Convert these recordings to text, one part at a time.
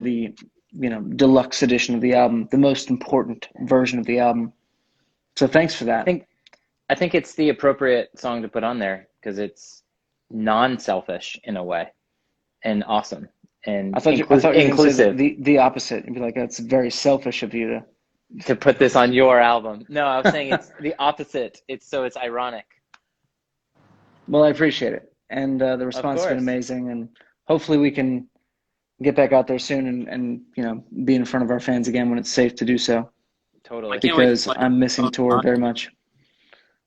the deluxe edition of the album, the most important version of the album. So thanks for I that. think I think it's the appropriate song to put on there because it's non-selfish in a way and awesome and I thought you were going to say inclusive the opposite and be like, that's very selfish of you to. to put this on your album. No, I was saying it's the opposite. It's ironic. Well, I appreciate it, and the Of response has been course. amazing, and hopefully we can get back out there soon and be in front of our fans again when it's safe to do so, I Totally. can't wait to because play I'm missing that tour song. very much.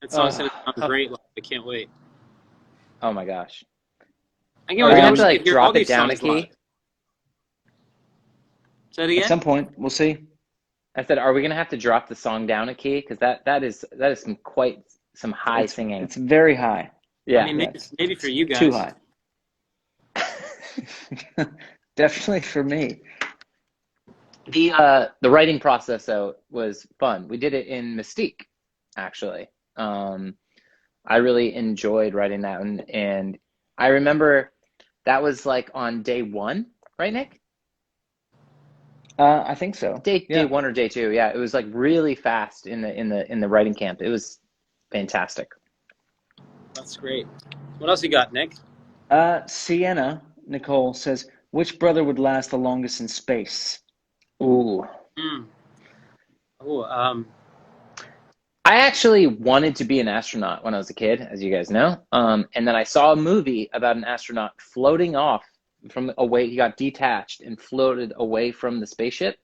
That song's Oh, gonna sound great. Like, I can't wait. oh my gosh. I can't Are wait we gonna to have to actually like hear all drop it these down a songs live. key? Say it At again. some point, we'll see. I said, are we gonna have to drop the song down a key? Because that is some high singing. It's very high. I Yeah. mean, maybe for you Too guys. high. Definitely for me. The writing process though was fun. We did it in Mystique, actually. I really enjoyed writing that one, and I remember that was like on day one, right, Nick? I think so. Day Yeah. one or day two. Yeah, it was like really fast in the writing camp. It was fantastic. That's great. What else you got, Nick? Sienna Nicole says, which brother would last the longest in space? Ooh. Hmm. Oh, I actually wanted to be an astronaut when I was a kid, as you guys know. And then I saw a movie about an astronaut floating off from away. He got detached and floated away from the spaceship,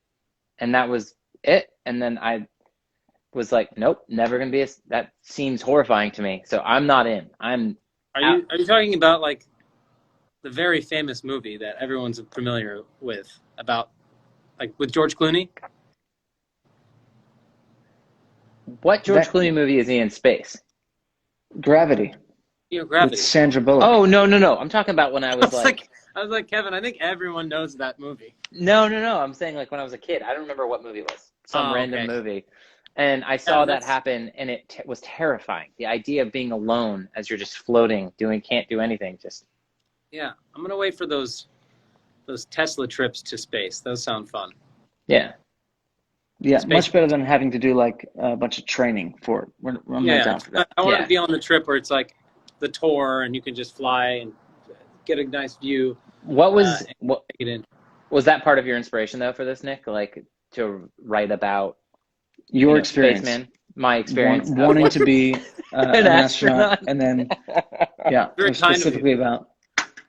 and that was it. And then I was like, nope, never gonna be a. That seems horrifying to me. So I'm not in. I'm out. are you talking about like the very famous movie that everyone's familiar with about like with George Clooney? What George That Clooney movie is he in space? Gravity You know, with Gravity. Sandra Bullock. Oh no no no! I'm talking about when I was like. I was like, Kevin, I think everyone knows that movie. No, no, no. I'm saying like when I was a kid. I don't remember what movie it was. Some Oh, random okay. movie. And I Yeah, saw that happen and it was terrifying. The idea of being alone as you're just floating, can't do anything. Just yeah. I'm gonna wait for those Tesla trips to space. Those sound fun. yeah. Yeah, Space. much better than having to do like a bunch of training for it. I'm not down for that. I want Yeah. to be on the trip where it's like the tour and you can just fly and get a nice view. What was and what take it in. was that part of your inspiration though for this, Nick? Like to write about Your experience, spaceman, my experience. wanting to be an astronaut, astronaut. and then yeah, Very it was kind of you. specifically about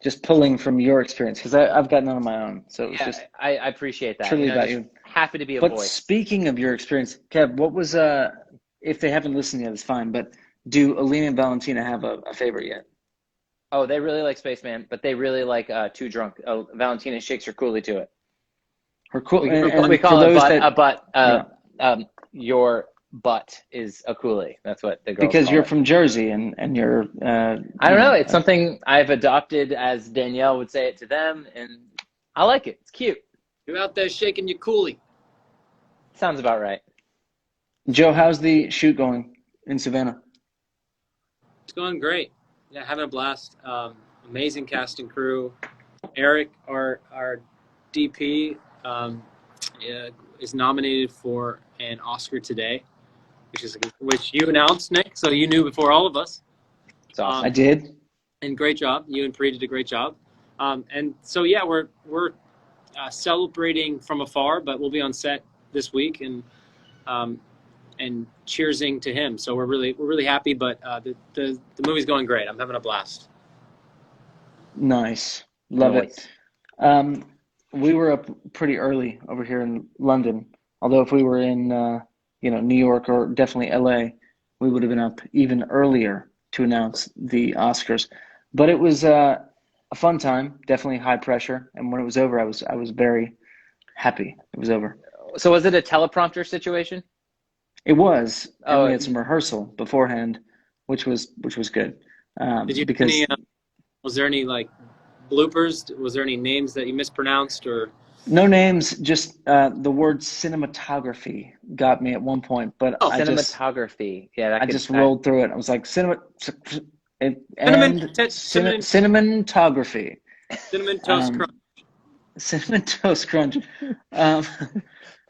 just pulling from your experience because I've got none of my own, so it was Yeah, just I appreciate that. truly about Just you. happy to be a But voice. speaking of your experience, Kev, what was if they haven't listened yet, it's fine. But do Alina and Valentina have a favorite yet? Oh, they really like Spaceman, but they really like Too Drunk. Oh, Valentina shakes her coolie to it. Her cool, We, and we for call it those a that butt. yeah, Your butt is a coolie. That's what the girls because call you're it. from Jersey and you're I don't know. It's something I've adopted, as Danielle would say it to them, and I like it. It's cute. You're out there shaking your coolie. Sounds about right. Joe, how's the shoot going in Savannah? It's going great. Yeah, having a blast. Amazing casting crew. Eric, our DP, is nominated for an Oscar today, which you announced, Nick. So you knew before all of us. It's awesome. I did. And great job. You and Pri did a great job. And so yeah, we're celebrating from afar, but we'll be on set this week and cheersing to him. So we're really happy. But the movie's going great. I'm having a blast. Nice. Love Nice. it. We were up pretty early over here in London. Although if we were in New York or definitely LA, we would have been up even earlier to announce the Oscars. But it was a fun time, definitely high pressure. And when it was over, I was very happy it was over. So was it a teleprompter situation? It was, and Oh, we had some rehearsal beforehand, which was good. Did you Because any? Was there any like bloopers? Was there any names that you mispronounced or? no names, just the word cinematography got me at one point, but Oh, cinematography. Yeah, that I could. just rolled through it. I was like Cinnamon cinematography. cinnamon toast Um, crunch. Cinnamon Toast Crunch. Um,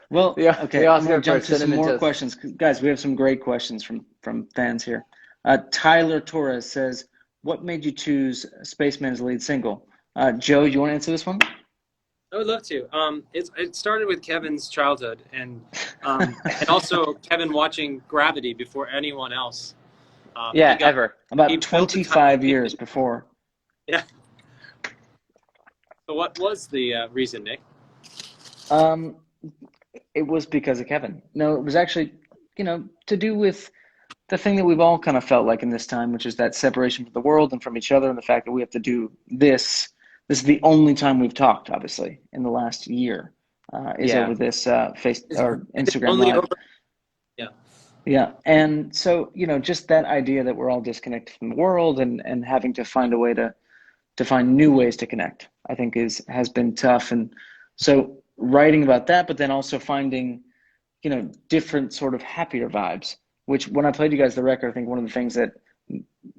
well, Yeah, okay, the I'm going Oscar to for jump to some cinnamon more toast. questions. Guys, we have some great questions from fans here. Tyler Torres says, "What made you choose Spaceman as the lead single?" Joe, you want to answer this one? I would love to. It started with Kevin's childhood, and also Kevin watching Gravity before anyone else. Yeah, ever. He About built the time 25 machine. years before. Yeah. So what was the reason, Nick? Um, it was because of Kevin. No, it was actually, to do with the thing that we've all kind of felt like in this time, which is that separation from the world and from each other, and the fact that we have to do this. This is the only time we've talked, obviously, in the last year, is Yeah. over this face or It's Instagram only Live. over. Yeah. Yeah, and so just that idea that we're all disconnected from the world and having to find a way to find new ways to connect, I think has been tough. And so writing about that, but then also finding different sort of happier vibes, which when I played you guys the record, I think one of the things that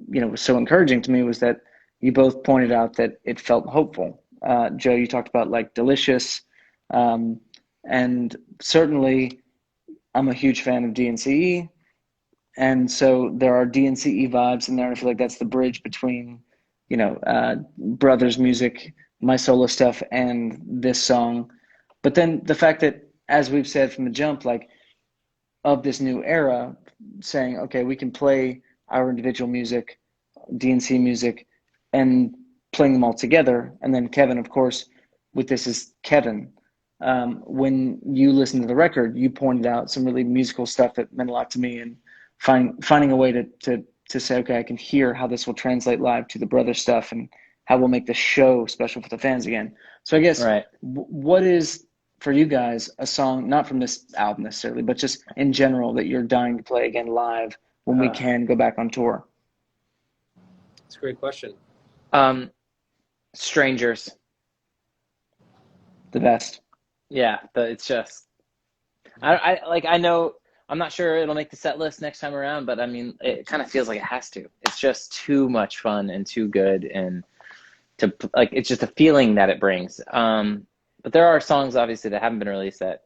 was so encouraging to me was that you both pointed out that it felt hopeful. Joe, you talked about like Delicious, and certainly I'm a huge fan of DNCE, and so there are DNCE vibes in there, and I feel like that's the bridge between Brothers music, my solo stuff, and this song. But then the fact that, as we've said from the jump, like, of this new era, saying, okay, we can play our individual music, DNC music, and playing them all together. And then Kevin, of course, with This Is Kevin. When you listened to the record, you pointed out some really musical stuff that meant a lot to me, and finding a way to say, okay, I can hear how this will translate live to the brother stuff, and how we'll make the show special for the fans again. So I guess, Right. what is, for you guys, a song, not from this album necessarily, but just in general, that you're dying to play again live when we can go back on tour? It's a great question. Strangers. The best. Yeah, it's just I know I'm not sure it'll make the set list next time around, but I mean it kind of feels like it has to. It's just too much fun and too good, and it's just a feeling that it brings. But there are songs obviously that haven't been released that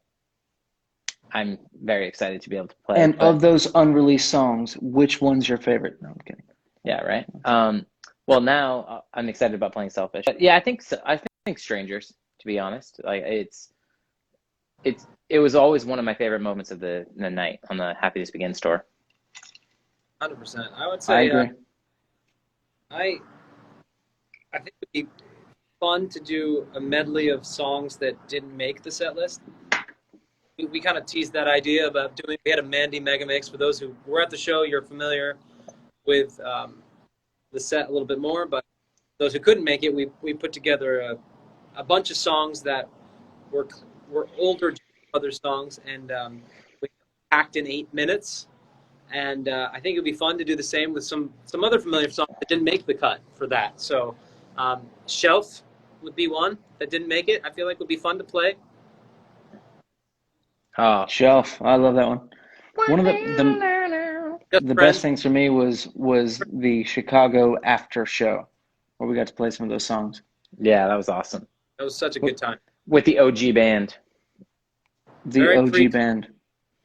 I'm very excited to be able to play. And of those unreleased songs, which one's your favorite? No, I'm kidding. Yeah, right. Well, now I'm excited about playing Selfish. But yeah, I think Strangers, to be honest. Like it was always one of my favorite moments of the night on the Happiness Begins tour. 100%. I would say I agree. I think it'd be fun to do a medley of songs that didn't make the set list. We kind of teased that idea about doing. We had a Mandy mega mix. For those who were at the show, you're familiar with the set a little bit more. But those who couldn't make it, we put together a bunch of songs that were older other songs, and we packed in 8 minutes. And I think it would be fun to do the same with some other familiar songs that didn't make the cut for that. So Shelf would be one that didn't make it. I feel like would be fun to play. Oh, Shelf. I love that one. One of the best things for me was the Chicago after show, where we got to play some of those songs. Yeah, that was awesome. That was such a good time. With the OG band. The OG band.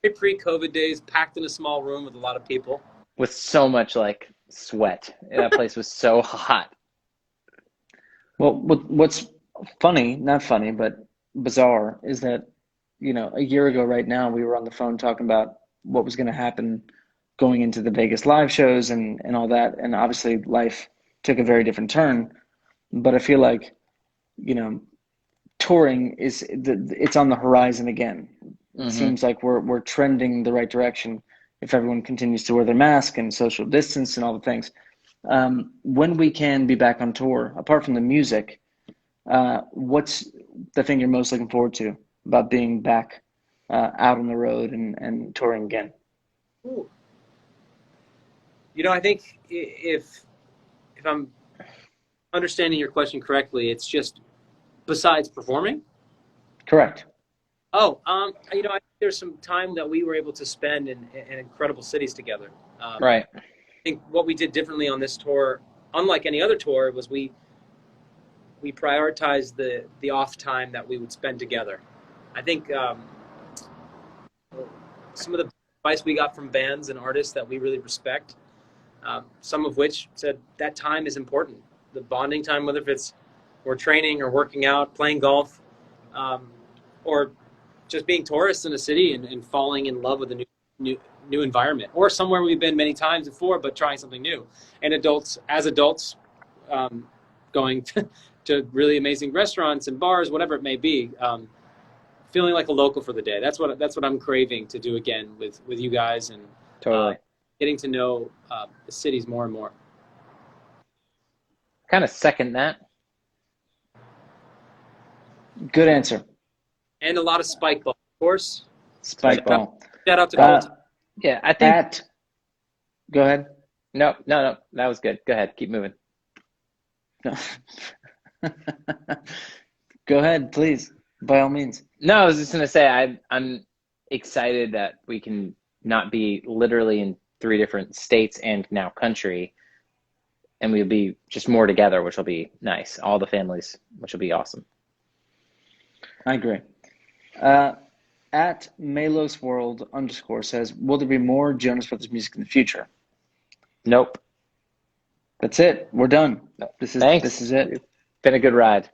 Very pre-COVID days, packed in a small room with a lot of people. With so much like sweat. That place was so hot. Well, what's funny, not funny, but bizarre, is that, a year ago right now, we were on the phone talking about what was going to happen going into the Vegas live shows and all that. And obviously life took a very different turn. But I feel like, touring it's on the horizon again. Mm-hmm. It seems like we're trending the right direction if everyone continues to wear their mask and social distance and all the things. When we can be back on tour, apart from the music, what's the thing you're most looking forward to about being back out on the road and touring again? Ooh. I think if I'm understanding your question correctly, it's just besides performing? Correct. Oh, I think there's some time that we were able to spend in incredible cities together. Right. I think what we did differently on this tour, unlike any other tour, was we we prioritized the off time that we would spend together. I think some of the advice we got from bands and artists that we really respect, some of which said that time is important. The bonding time, whether if it's we're training or working out, playing golf, or just being tourists in a city and falling in love with a new environment, or somewhere we've been many times before, but trying something new. And adults, going to really amazing restaurants and bars, whatever it may be, feeling like a local for the day. That's what I'm craving to do again with you guys, and Totally. getting to know the cities more and more. Kind of second that. Good answer. And a lot of spike ball, of course. Spike ball. Shout out to Colt. Yeah, I think. Go ahead. No, that was good. Go ahead, keep moving. No. Go ahead, please. By all means. No, I was just gonna say I'm excited that we can not be literally in 3 different states and now country, and we'll be just more together, which will be nice. All the families, which will be awesome. I agree. At Melos World _ says, will there be more Jonas Brothers music in the future? Nope. That's it. We're done. Thanks. This is it. Been a good ride.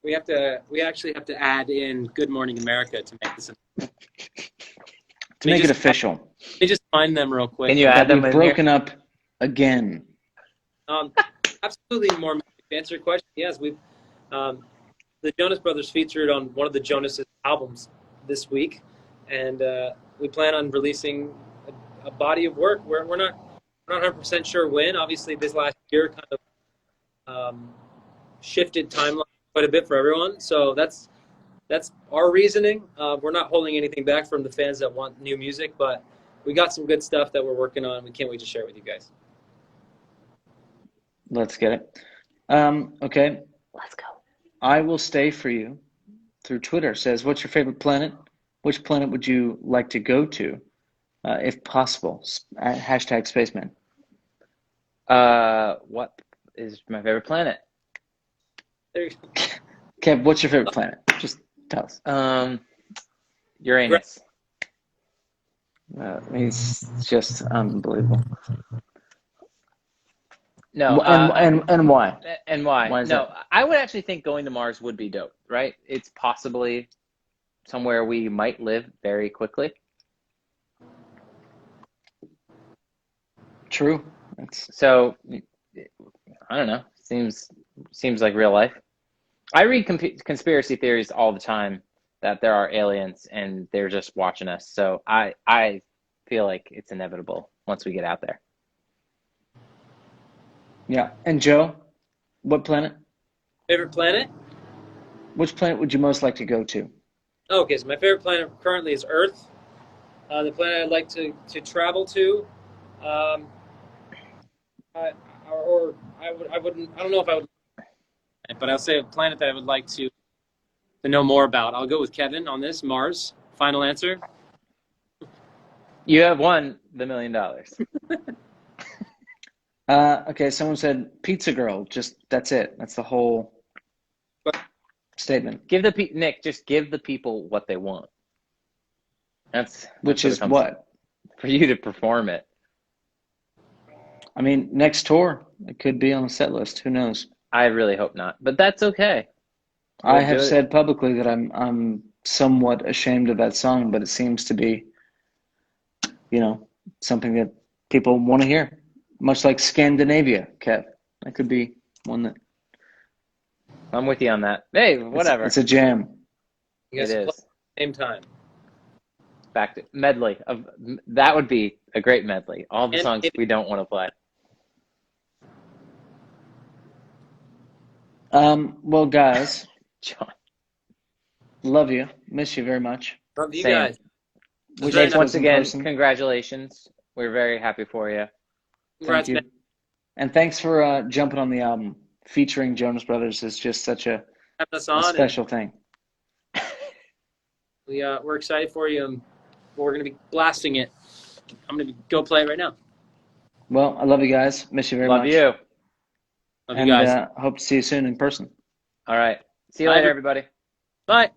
We actually have to add in Good Morning America to make this. To make it official. Let me just find them real quick. Can you add them We've in here? broken up again. Absolutely more. To answer your question, yes, we've the Jonas Brothers featured on one of the Jonas albums this week, and we plan on releasing a body of work. We're not 100% sure when. Obviously, this last year kind of shifted timeline quite a bit for everyone. So that's our reasoning. We're not holding anything back from the fans that want new music, but we got some good stuff that we're working on. We can't wait to share it with you guys. Let's get it. Okay. Let's go. I will stay for you through Twitter says, what's your favorite planet? Which planet would you like to go to, if possible? Hashtag Spaceman. What is my favorite planet? There you go. Kev, what's your favorite planet? Just tell us. Uranus. He's just unbelievable. No. And why? And why? Why is No, that? I would actually think going to Mars would be dope, right? It's possibly somewhere we might live very quickly. True. So, I don't know. Seems like real life. I read conspiracy theories all the time that there are aliens and they're just watching us. So I feel like it's inevitable once we get out there. Yeah. And Joe, what planet? Favorite planet? Which planet would you most like to go to? Okay, so my favorite planet currently is Earth. The planet I'd like to travel to, I don't know if I would, but I'll say a planet that I would like to know more about. I'll go with Kevin on this. Mars. Final answer. You have won the $1 million. Okay, someone said Pizza Girl. Just that's it. That's the whole statement. Nick, just give the people what they want. Which is comes what? For you to perform it. I mean, next tour, it could be on the set list. Who knows? I really hope not, but that's okay. I have said publicly that I'm somewhat ashamed of that song, but it seems to be, something that people want to hear. Much like Scandinavia, Kev. That could be one that. I'm with you on that. Hey, whatever. It's a jam. You guys It play is. at the same time. Back to medley. That would be a great medley. All the songs we don't want to play. Well, guys, John. love you. Miss you very much. Love you Same. guys. Wish Jake, this once was in again, person. congratulations. We're very happy for you. Congrats, Thank you. man. And thanks for jumping on the album. Featuring Jonas Brothers is just such a Having us on. special thing. We're excited for you. And we're going to be blasting it. I'm going to go play it right now. Well, I love you guys. Miss you very Love much. you. Love And you guys. hope to see you soon in person. All right. See you Bye, later, everybody. Bye.